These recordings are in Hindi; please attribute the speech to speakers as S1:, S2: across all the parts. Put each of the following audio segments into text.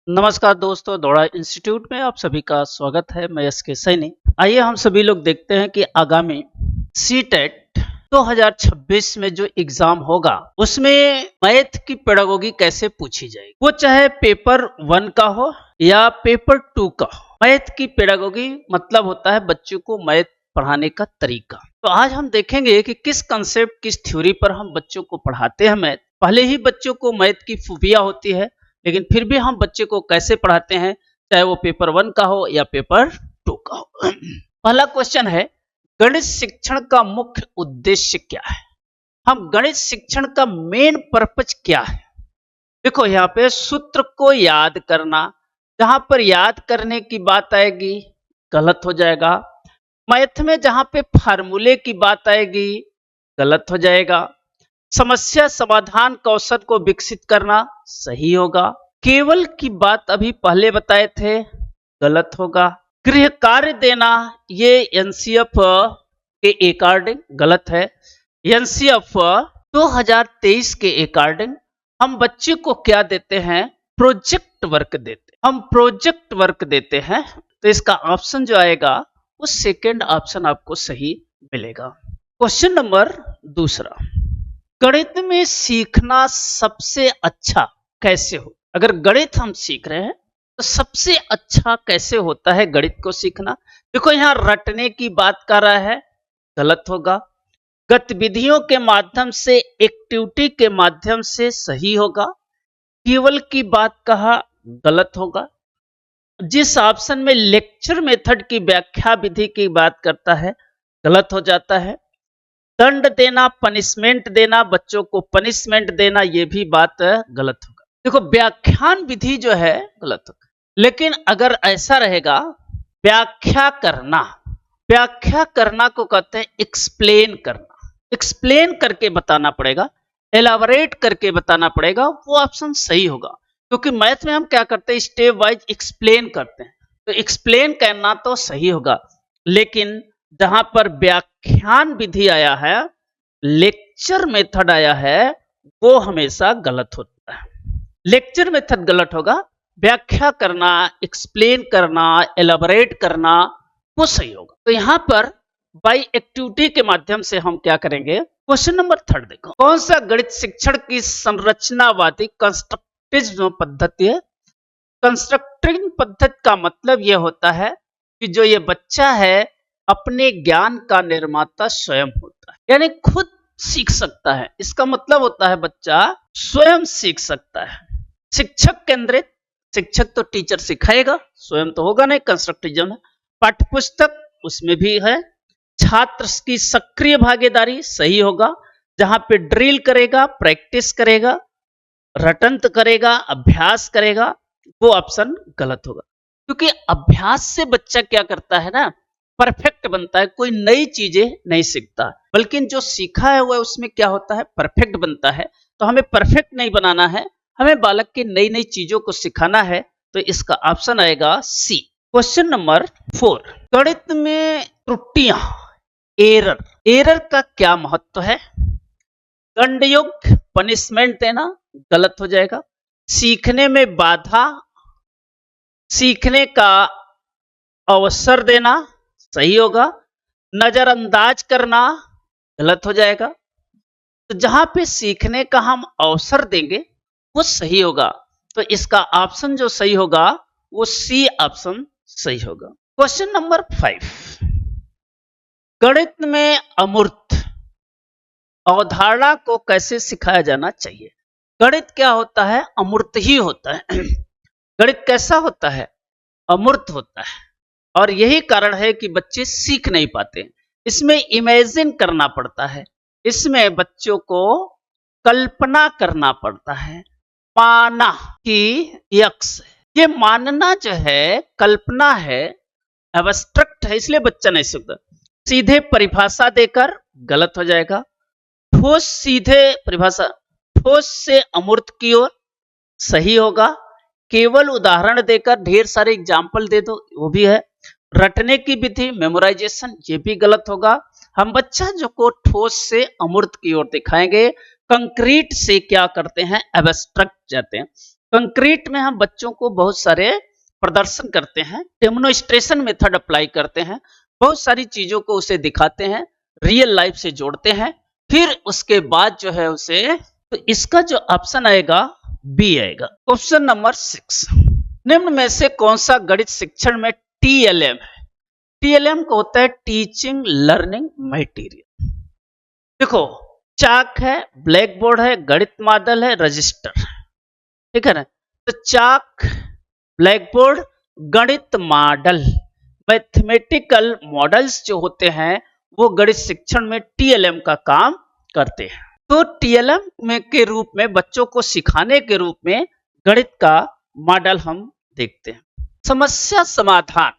S1: नमस्कार दोस्तों, दौड़ा इंस्टीट्यूट में आप सभी का स्वागत है। मैं एस के सैनी। आइए हम सभी लोग देखते हैं कि आगामी सीटेट 2026 में जो एग्जाम होगा उसमें मैथ की पेडागोगी कैसे पूछी जाएगी, वो चाहे पेपर 1 का हो या पेपर 2 का हो। मैथ की पेडागोगी मतलब होता है बच्चों को मैथ पढ़ाने का तरीका। तो आज हम देखेंगे कि किस कंसेप्ट, किस थ्योरी पर हम बच्चों को पढ़ाते हैं मैथ। पहले ही बच्चों को मैथ की खूबियां होती है, लेकिन फिर भी हम बच्चे को कैसे पढ़ाते हैं, चाहे वो पेपर 1 का हो या पेपर 2 का हो। पहला क्वेश्चन है, गणित शिक्षण का मुख्य उद्देश्य क्या है? हम गणित शिक्षण का मेन पर्पज क्या है? देखो यहाँ पे सूत्र को याद करना, जहां पर याद करने की बात आएगी गलत हो जाएगा। मैथ में जहां पे फार्मूले की बात आएगी गलत हो जाएगा। समस्या समाधान कौशल को विकसित करना सही होगा। केवल की बात अभी पहले बताए थे, गलत होगा। गृह कार्य देना ये एनसीएफ के अकॉर्डिंग गलत है। एनसीएफ 2023 के अकॉर्डिंग हम बच्चे को क्या देते हैं? प्रोजेक्ट वर्क देते हैं। हम प्रोजेक्ट वर्क देते हैं, तो इसका ऑप्शन जो आएगा वो सेकंड ऑप्शन आपको सही मिलेगा। क्वेश्चन नंबर दूसरा, गणित में सीखना सबसे अच्छा कैसे हो? अगर गणित हम सीख रहे हैं तो सबसे अच्छा कैसे होता है गणित को सीखना? देखो यहाँ रटने की बात कर रहा है, गलत होगा। गतिविधियों के माध्यम से, एक्टिविटी के माध्यम से सही होगा। केवल की बात कहा, गलत होगा। जिस ऑप्शन में लेक्चर मेथड की व्याख्या विधि की बात करता है, गलत हो जाता है। दंड देना, पनिशमेंट देना, बच्चों को पनिशमेंट देना, यह भी बात गलत होगा। देखो व्याख्यान विधि जो है गलत होगा, लेकिन अगर ऐसा रहेगा व्याख्या करना, व्याख्या करना को कहते हैं एक्सप्लेन करना। एक्सप्लेन करके बताना पड़ेगा, एलाबोरेट करके बताना पड़ेगा, वो ऑप्शन सही होगा। क्योंकि मैथ में हम क्या करते हैं, स्टेप वाइज एक्सप्लेन करते हैं, तो एक्सप्लेन करना तो सही होगा। लेकिन जहां पर व्याख्यान विधि आया है, लेक्चर मेथड आया है, वो हमेशा गलत होता है। लेक्चर मेथड गलत होगा, व्याख्या करना, एक्सप्लेन करना, एलाबोरेट करना, वो सही होगा। तो यहां पर बाई एक्टिविटी के माध्यम से हम क्या करेंगे? क्वेश्चन नंबर 3 देखो, कौन सा गणित शिक्षण की संरचनावादी कंस्ट्रक्टिव पद्धति है? कंस्ट्रक्टिव पद्धति का मतलब यह होता है कि जो ये बच्चा है अपने ज्ञान का निर्माता स्वयं होता है, यानी खुद सीख सकता है। इसका मतलब होता है बच्चा स्वयं सीख सकता है। शिक्षक केंद्रित, शिक्षक तो टीचर सिखाएगा, स्वयं तो होगा नहीं। कंस्ट्रक्टिज्म है। पाठ्यपुस्तक उसमें भी है। छात्र की सक्रिय भागीदारी सही होगा, जहां पे ड्रिल करेगा, प्रैक्टिस करेगा, रटंत करेगा, अभ्यास करेगा, वो ऑप्शन गलत होगा। क्योंकि अभ्यास से बच्चा क्या करता है ना, परफेक्ट बनता है, कोई नई चीजें नहीं सीखता, बल्कि जो सीखा है वह उसमें क्या होता है, परफेक्ट बनता है। तो हमें परफेक्ट नहीं बनाना है, हमें बालक की नई नई चीजों को सिखाना है। तो इसका ऑप्शन आएगा सी। क्वेश्चन नंबर 4, गणित में त्रुटियां, एरर, एरर का क्या महत्व है? दंडयुक्त, पनिशमेंट देना, गलत हो जाएगा। सीखने में बाधा, सीखने का अवसर देना, सही होगा। नजरअंदाज करना, गलत हो जाएगा। तो जहां पे सीखने का हम अवसर देंगे वो सही होगा। तो इसका ऑप्शन जो सही होगा वो सी ऑप्शन सही होगा। क्वेश्चन नंबर 5, गणित में अमूर्त अवधारणा को कैसे सिखाया जाना चाहिए? गणित क्या होता है? अमूर्त ही होता है। गणित कैसा होता है? अमूर्त होता है। और यही कारण है कि बच्चे सीख नहीं पाते। इसमें इमेजिन करना पड़ता है, इसमें बच्चों को कल्पना करना पड़ता है। माना कि यक्स, ये मानना जो है कल्पना है, एब्स्ट्रैक्ट है, इसलिए बच्चा नहीं सीखता। सीधे परिभाषा देकर गलत हो जाएगा। ठोस सीधे परिभाषा, ठोस से अमूर्त की ओर सही होगा। केवल उदाहरण देकर ढेर सारे एग्जाम्पल दे दो, वो भी है। रटने की विधि, मेमोराइजेशन, ये भी गलत होगा। हम बच्चा जो को ठोस से अमूर्त की ओर दिखाएंगे, कंक्रीट से क्या करते हैं, एब्स्ट्रैक्ट जाते हैं। कंक्रीट में हम बच्चों को बहुत सारे प्रदर्शन करते हैं, डेमोन्स्ट्रेशन मेथड अप्लाई करते हैं, बहुत सारी चीजों को उसे दिखाते हैं, रियल लाइफ से जोड़ते हैं, फिर उसके बाद जो है उसे, तो इसका जो ऑप्शन आएगा बी आएगा। क्वेश्चन नंबर 6, निम्न में से कौन सा गणित शिक्षण में टीएलएम है? टीएलएम को होता है टीचिंग लर्निंग मटेरियल। देखो, चाक है, ब्लैक बोर्ड है, गणित मॉडल है, रजिस्टर, ठीक है ना। तो चाक, ब्लैक बोर्ड, गणित मॉडल, मैथमेटिकल मॉडल्स जो होते हैं वो गणित शिक्षण में टीएलएम का काम करते हैं। तो टीएलएम में के रूप में बच्चों को सिखाने के रूप में गणित का मॉडल हम देखते हैं। समस्या समाधान,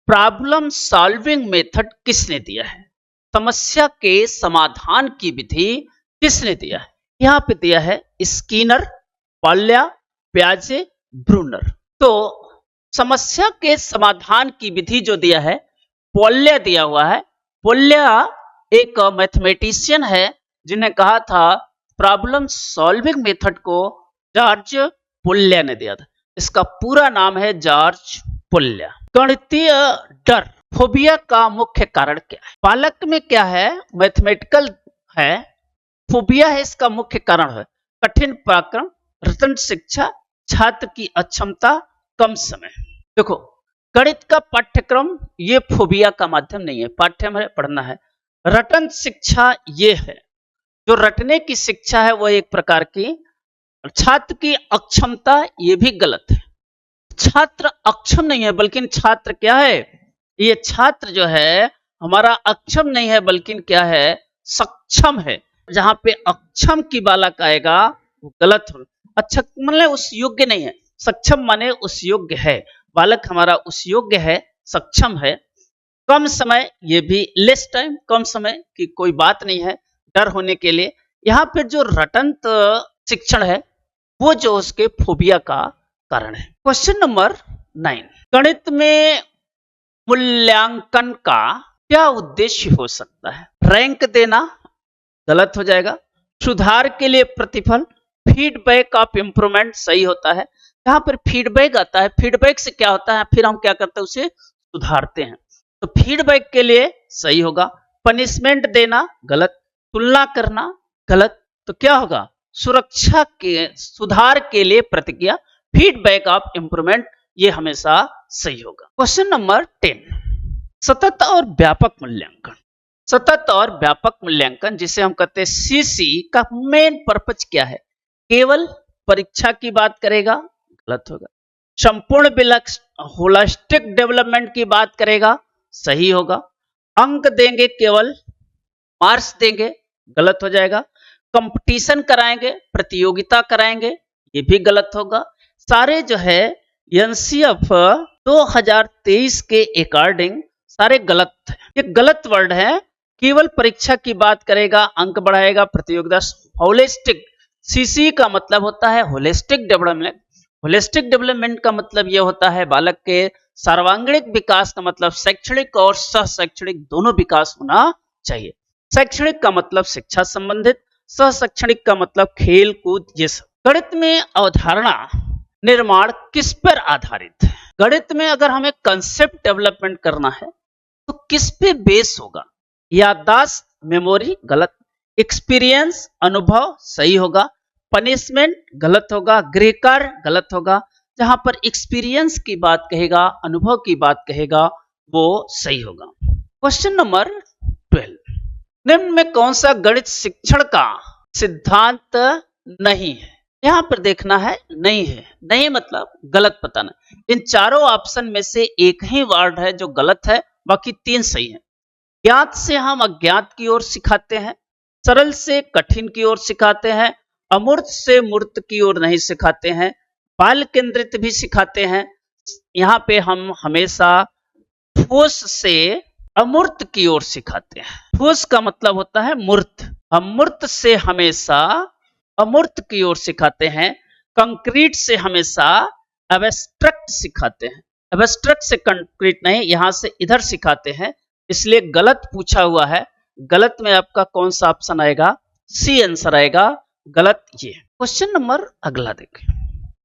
S1: प्रॉब्लम सॉल्विंग मेथड किसने दिया है? समस्या के समाधान की विधि किसने दिया है? यहाँ पे दिया है स्किनर, पॉल्या, प्याजे, ब्रूनर। तो समस्या के समाधान की विधि जो दिया है पॉल्या दिया हुआ है। पॉल्या एक मैथमेटिशियन है जिन्हें कहा था प्रॉब्लम सॉल्विंग मेथड को जॉर्ज पॉल्या ने दिया था। इसका पूरा नाम है जॉर्ज पॉल्या। गणितीय डर, फोबिया का मुख्य कारण क्या है? बालक में क्या है? मैथमेटिकल है, फोबिया है, इसका मुख्य कारण है कठिन पाठ्यक्रम, रटन शिक्षा, छात्र की अक्षमता, कम समय। देखो, गणित का पाठ्यक्रम ये फोबिया का माध्यम नहीं है, पाठ्यक्रम है, पढ़ना है। रटन शिक्षा ये है, जो रटने की शिक्षा है वो एक प्रकार की। छात्र की अक्षमता ये भी गलत है, छात्र अक्षम नहीं है बल्कि छात्र क्या है? ये छात्र जो है हमारा अक्षम नहीं है बल्कि क्या है? सक्षम है। जहां पे अक्षम की बालक आएगा वो गलत हो। अच्छा माने उस योग्य नहीं है, सक्षम माने उस योग्य है, बालक हमारा उस योग्य है, सक्षम है। कम समय, ये भी लेस टाइम, कम समय की कोई बात नहीं है डर होने के लिए। यहाँ पे जो रटन शिक्षण है वो जो उसके फोबिया का कारण है। क्वेश्चन नंबर 9, गणित में मूल्यांकन का क्या उद्देश्य हो सकता है? रैंक देना गलत हो जाएगा, सुधार के लिए प्रतिफल, फीडबैक ऑफ इंप्रूवमेंट सही होता है। यहाँ पर फीडबैक आता है, फीडबैक से क्या होता है, फिर हम क्या करते हैं उसे सुधारते हैं, तो फीडबैक के लिए सही होगा। पनिशमेंट देना गलत, तुलना करना गलत, तो क्या होगा? सुरक्षा के सुधार के लिए प्रतिक्रिया, फीडबैक ऑफ इंप्रूवमेंट, ये हमेशा सही होगा। क्वेश्चन नंबर 10, सतत और व्यापक मूल्यांकन। सतत और व्यापक मूल्यांकन जिसे हम कहते हैं सीसी का मेन पर्पज क्या है? केवल परीक्षा की बात करेगा, गलत होगा। संपूर्ण होलिस्टिक डेवलपमेंट की बात करेगा, सही होगा। अंक देंगे, केवल मार्क्स देंगे, गलत हो जाएगा। कंपटीशन कराएंगे, प्रतियोगिता कराएंगे, ये भी गलत होगा। सारे जो है एनसीएफ 2023 के अकॉर्डिंग सारे गलत है, ये गलत वर्ड है। केवल परीक्षा की बात करेगा, अंक बढ़ाएगा, प्रतियोगिता। होलिस्टिक, सीसी का मतलब होता है होलिस्टिक डेवलपमेंट। होलिस्टिक डेवलपमेंट का मतलब यह होता है बालक के सर्वांगीण विकास का मतलब शैक्षणिक और सह शैक्षणिक दोनों विकास होना चाहिए। शैक्षणिक का मतलब शिक्षा संबंधित, सह शैक्षणिक का मतलब खेल कूद, ये सब। गणित में अवधारणा निर्माण किस पर आधारित है? गणित में अगर हमें कंसेप्ट डेवलपमेंट करना है तो किस पे बेस होगा? याददाश्त, मेमोरी, गलत। एक्सपीरियंस, अनुभव, सही होगा। पनिशमेंट गलत होगा, गृह कार्य गलत होगा। जहां पर एक्सपीरियंस की बात कहेगा, अनुभव की बात कहेगा, वो सही होगा। क्वेश्चन नंबर 12, निम्न में कौन सा गणित शिक्षण का सिद्धांत नहीं है? यहां पर देखना है, नहीं है, नहीं मतलब गलत बताना। इन चारों ऑप्शन में से एक ही वर्ड है जो गलत है, बाकी 3 सही है। ज्ञात से हम अज्ञात की ओर सिखाते हैं, सरल से कठिन की ओर सिखाते हैं, अमूर्त से मूर्त की ओर नहीं सिखाते हैं, बाल केंद्रित भी सिखाते हैं। यहाँ पे हम हमेशा ठोस से अमूर्त की ओर सिखाते हैं। ठोस का मतलब होता है मूर्त, हम मूर्त से हमेशा अमूर्त की ओर सिखाते हैं। कंक्रीट से हमेशा एब्स्ट्रैक्ट सिखाते हैं, एब्स्ट्रैक्ट से कंक्रीट नहीं, यहां से इधर सिखाते हैं, इसलिए गलत पूछा हुआ है। गलत में आपका कौन सा ऑप्शन आएगा? सी आंसर आएगा, गलत ये। क्वेश्चन नंबर अगला देखें,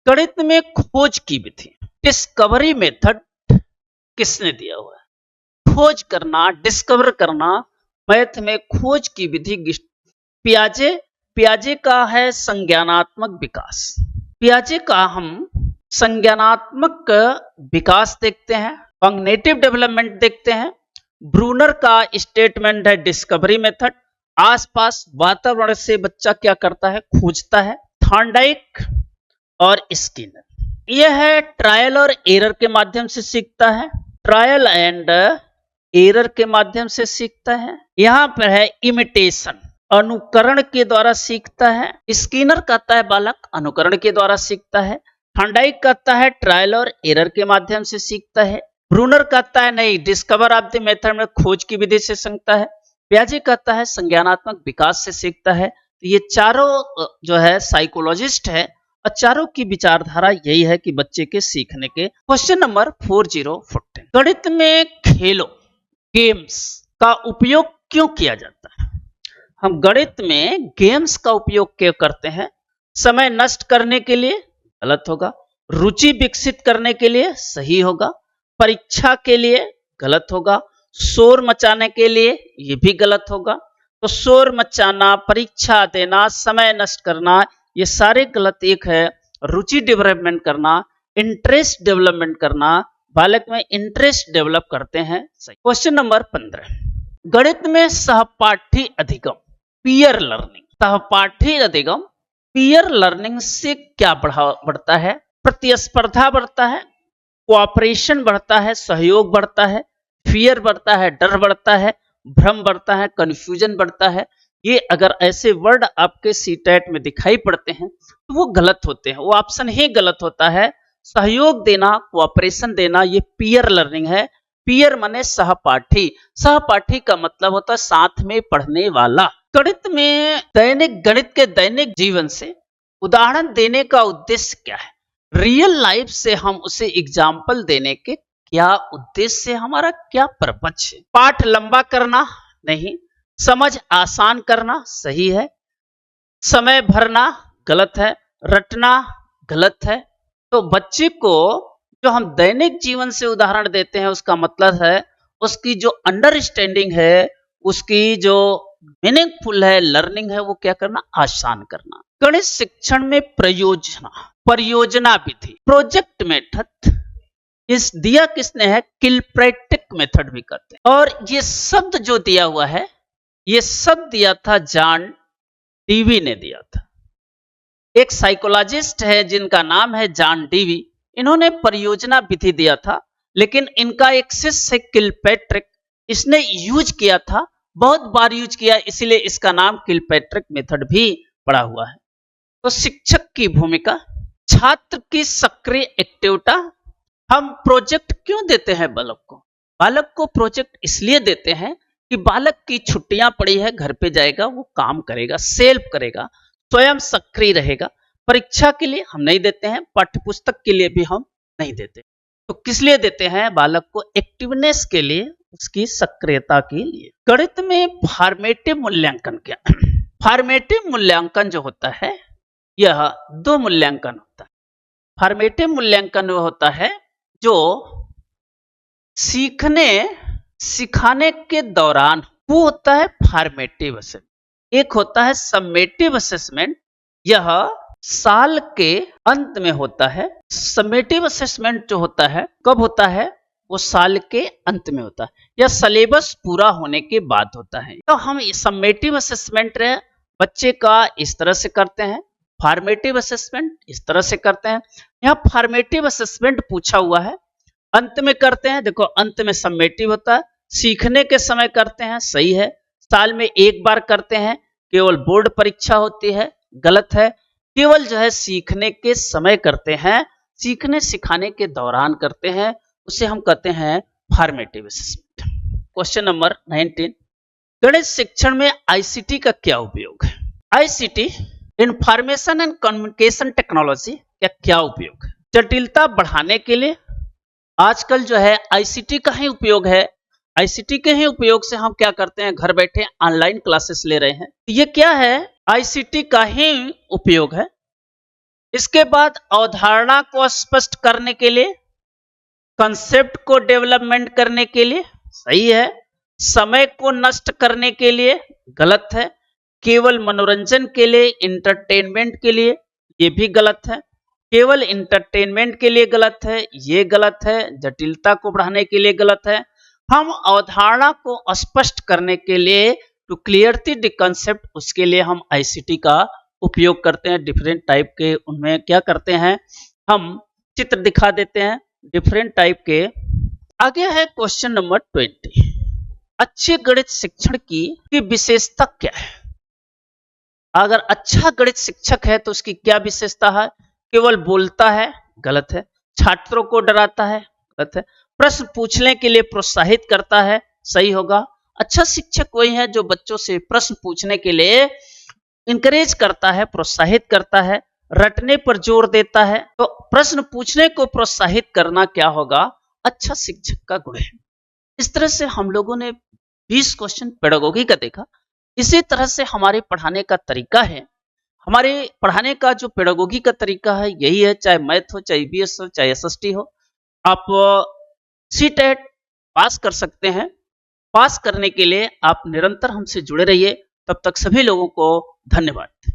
S1: गणित में खोज की विधि, डिस्कवरी मेथड किसने दिया हुआ है? खोज करना, डिस्कवर करना, मैथ में खोज की विधि पियाजे। पियाजे का है संज्ञानात्मक विकास। पियाजे का हम संज्ञानात्मक विकास देखते हैं, कॉग्निटिव डेवलपमेंट देखते हैं। ब्रूनर का स्टेटमेंट है डिस्कवरी मेथड, आसपास वातावरण से बच्चा क्या करता है, खोजता है। थॉर्नडाइक और स्किनर, यह है ट्रायल और एरर के माध्यम से सीखता है, ट्रायल एंड एरर के माध्यम से सीखता है। यहां पर है इमिटेशन, अनुकरण के द्वारा सीखता है। स्किनर कहता है बालक अनुकरण के द्वारा सीखता है। थॉर्नडाइक कहता है ट्रायल और एरर के माध्यम से सीखता है। ब्रूनर कहता है नहीं, डिस्कवर ऑफ द मेथड में खोज की विधि से सीखता है। पियाजे कहता है संज्ञानात्मक विकास से सीखता है। तो ये चारों जो है साइकोलॉजिस्ट है और चारों की विचारधारा यही है कि बच्चे के सीखने के। क्वेश्चन नंबर 4014, गणित में खेलों, गेम्स का उपयोग क्यों किया जाता है? हम गणित में गेम्स का उपयोग क्यों करते हैं? समय नष्ट करने के लिए, गलत होगा। रुचि विकसित करने के लिए, सही होगा। परीक्षा के लिए, गलत होगा। शोर मचाने के लिए, ये भी गलत होगा। तो शोर मचाना, परीक्षा देना, समय नष्ट करना, ये सारे गलत। एक है रुचि डेवलपमेंट करना, इंटरेस्ट डेवलपमेंट करना, बालक में इंटरेस्ट डेवलप करते हैं, सही। क्वेश्चन नंबर 15, गणित में सहपाठी अधिगम, पीयर लर्निंग, सहपाठी अधिगम, पीयर लर्निंग से क्या बढ़ता है? प्रतिस्पर्धा बढ़ता है, कोऑपरेशन बढ़ता है, सहयोग बढ़ता है, फियर बढ़ता है, डर बढ़ता है, भ्रम बढ़ता है, कंफ्यूजन बढ़ता है। ये अगर ऐसे वर्ड आपके सीटेट में दिखाई पड़ते हैं तो वो गलत होते हैं, वो ऑप्शन ही गलत होता है। सहयोग देना, कोऑपरेशन देना, ये पीयर लर्निंग है। पीयर माने सहपाठी, सहपाठी का मतलब होता है साथ में पढ़ने वाला। गणित में गणित के दैनिक जीवन से उदाहरण देने का उद्देश्य क्या है? रियल लाइफ से हम उसे एग्जाम्पल देने के क्या उद्देश्य है, हमारा क्या पर्पज है? पाठ लंबा करना, नहीं। समझ आसान करना, सही है। समय भरना, गलत है। रटना, गलत है। तो बच्चे को जो हम दैनिक जीवन से उदाहरण देते हैं उसका मतलब है उसकी जो अंडरस्टैंडिंग है, उसकी जो मीनिंगफुल है, लर्निंग है, वो क्या करना, आसान करना। गणित शिक्षण में प्रयोजना, परियोजना विधि, प्रोजेक्ट मेथड, इस दिया किसने है? किलप्रैक्टिक मेथड भी कहते हैं। और ये शब्द जो दिया हुआ है, ये शब्द दिया था जॉन डीवी ने दिया था। एक साइकोलॉजिस्ट है जिनका नाम है जॉन डीवी, इन्होंने परियोजना विधि दिया था। लेकिन इनका एक शिष्य किलपैट्रिक, इसने यूज किया था, बहुत बार यूज किया, इसीलिए इसका नाम किलपैट्रिक मेथड भी पड़ा हुआ है। तो शिक्षक की भूमिका, छात्र की सक्रिय एक्टिविटा। हम प्रोजेक्ट क्यों देते हैं बालक को? बालक को प्रोजेक्ट इसलिए देते हैं कि बालक की छुट्टियां पड़ी है, घर पे जाएगा, वो काम करेगा, सेल्फ करेगा, स्वयं सक्रिय रहेगा। परीक्षा के लिए हम नहीं देते हैं, पाठ्यपुस्तक के लिए भी हम नहीं देते। तो किस लिए देते हैं? बालक को एक्टिवनेस के लिए, उसकी सक्रियता के लिए। गणित में फॉर्मेटिव मूल्यांकन क्या? फॉर्मेटिव मूल्यांकन जो होता है, यह दो मूल्यांकन होता है। फॉर्मेटिव मूल्यांकन वो होता है जो सिखाने के दौरान, वो होता है फॉर्मेटिव असेसमेंट। एक होता है समेटिव असेसमेंट, यह साल के अंत में होता है। समेटिव असेसमेंट जो होता है कब होता है? वो साल के अंत में होता है या सिलेबस पूरा होने के बाद होता है। तो हम समेटिव असेसमेंट बच्चे का इस तरह से करते हैं, फॉर्मेटिव असेसमेंट इस तरह से करते हैं। यहाँ फॉर्मेटिव असेसमेंट पूछा हुआ है, अंत में करते हैं। देखो अंत में समेटिव होता है, सीखने के समय करते हैं, सही है। साल में एक बार करते हैं, केवल बोर्ड परीक्षा होती है, गलत है। केवल जो है सीखने के समय करते हैं, सीखने सिखाने के दौरान करते हैं, उसे हम कहते हैं फॉर्मेटिव असेसमेंट। क्वेश्चन नंबर 19, गणित शिक्षण में आईसीटी का क्या उपयोग है? ICT, information and communication technology का क्या उपयोग है? जटिलता बढ़ाने के लिए आजकल जो है आईसीटी का ही उपयोग है। आईसीटी के ही उपयोग से हम क्या करते हैं, घर बैठे ऑनलाइन क्लासेस ले रहे हैं। ये क्या है? आईसीटी का ही उपयोग है। इसके बाद अवधारणा को स्पष्ट करने के लिए, कंसेप्ट को डेवलपमेंट करने के लिए, सही है। समय को नष्ट करने के लिए, गलत है। केवल मनोरंजन के लिए, इंटरटेनमेंट के लिए, ये भी गलत है। केवल इंटरटेनमेंट के लिए गलत है, ये गलत है। जटिलता को बढ़ाने के लिए गलत है। हम अवधारणा को स्पष्ट करने के लिए, टू क्लियरटी द कंसेप्ट, उसके लिए हम आईसीटी का उपयोग करते हैं। डिफरेंट टाइप के उनमें क्या करते हैं, हम चित्र दिखा देते हैं डिफरेंट टाइप के। आगे है क्वेश्चन नंबर 20। अच्छे गणित शिक्षण की विशेषता क्या है? अगर अच्छा गणित शिक्षक है तो उसकी क्या विशेषता है? केवल बोलता है, गलत है। छात्रों को डराता है, गलत है। प्रश्न पूछने के लिए प्रोत्साहित करता है, सही होगा। अच्छा शिक्षक वही है जो बच्चों से प्रश्न पूछने के लिए इंकरेज करता है, प्रोत्साहित करता है। रटने पर जोर देता है, तो प्रश्न पूछने को प्रोत्साहित करना क्या होगा? अच्छा शिक्षक का गुण है। इस तरह से हम लोगों ने 20 क्वेश्चन पेडागोगी का देखा। इसी तरह से हमारे पढ़ाने का तरीका है। हमारे पढ़ाने का जो पेडागोगी का तरीका है यही है, चाहे मैथ हो, चाहे ईवीएस हो, चाहे एसएसटी हो। आप सीटेट पास कर सकते हैं। पास करने के लिए आप निरंतर हमसे जुड़े रहिए। तब तक सभी लोगों को धन्यवाद।